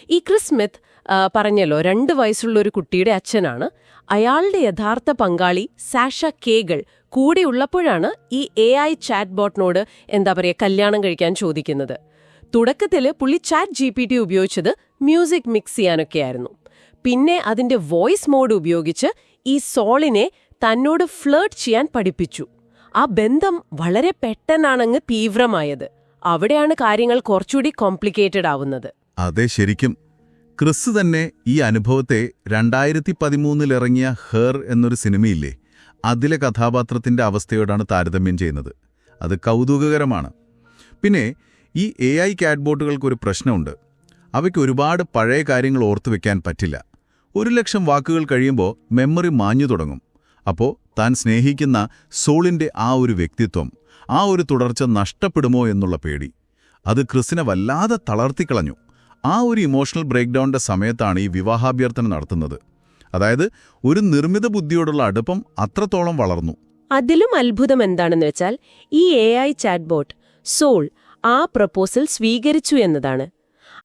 ഈ Chris Smith പറഞ്ഞല്ലോ 2 വയസ്സുള്ള ഒരു കുട്ടിയുടെ അച്ഛനാണ്. അയാളുടെ യഥാർത്ഥ പങ്കാളി സാഷ കേഗൾ കൂടെയുള്ളപ്പോഴാണ് ഈ AI ചാറ്റ്ബോട്ടിനോട് കല്യാണം കഴിക്കാൻ ചോദിക്കുന്നത്. തുടക്കത്തിൽ പുള്ളി ChatGPT ഉപയോഗിച്ചത് മ്യൂസിക് മിക്സ് ചെയ്യാനൊക്കെയായിരുന്നു. പിന്നെ അതിന്റെ വോയിസ് മോഡ് ഉപയോഗിച്ച് ഈ സോളിനെ തന്നോട് ഫ്ലേർട്ട് ചെയ്യാൻ പഠിപ്പിച്ചു. ആ ബന്ധം വളരെ പെട്ടെന്നാണങ്ങ് തീവ്രമായത്. അവിടെയാണ് കാര്യങ്ങൾ കുറച്ചുകൂടി കോംപ്ലിക്കേറ്റഡ് ആവുന്നത്. അതെ, ശരിക്കും ക്രിസ് തന്നെ ഈ അനുഭവത്തെ 2013 ഇറങ്ങിയ ഹെർ എന്നൊരു സിനിമയില്ലേ, അതിലെ കഥാപാത്രത്തിന്റെ അവസ്ഥയോടാണ് താരതമ്യം ചെയ്യുന്നത്. അത് കൗതുകകരമാണ്. പിന്നെ ഈ AI ചാറ്റ്ബോട്ടുകൾക്കൊരു പ്രശ്നമുണ്ട്. അവയ്ക്ക് ഒരുപാട് പഴയ കാര്യങ്ങൾ ഓർത്തുവെക്കാൻ പറ്റില്ല. 1,00,000 വാക്കുകൾ കഴിയുമ്പോൾ മെമ്മറി മാഞ്ഞു തുടങ്ങും. അപ്പോൾ താൻ സ്നേഹിക്കുന്ന സോളിന്റെ ആ ഒരു വ്യക്തിത്വം, ആ ഒരു തുടർച്ച നഷ്ടപ്പെടുമോ എന്നുള്ള പേടി, അത് ക്രിസിനെ വല്ലാതെ തളർത്തിക്കളഞ്ഞു. ആ ഒരു ഇമോഷണൽ ബ്രേക്ക് ഡൗണിന്റെ സമയത്താണ് ഈ വിവാഹാഭ്യർത്ഥന നടത്തുന്നത്. അതായത് ഒരു നിർമ്മിത ബുദ്ധിയോടുള്ള അടുപ്പം അത്രത്തോളം വളർന്നു. അതിലും അത്ഭുതം എന്താണെന്ന് വെച്ചാൽ ഈ AI ചാറ്റ്ബോട്ട് സോൾ ആ പ്രപ്പോസൽ സ്വീകരിച്ചു എന്നതാണ്.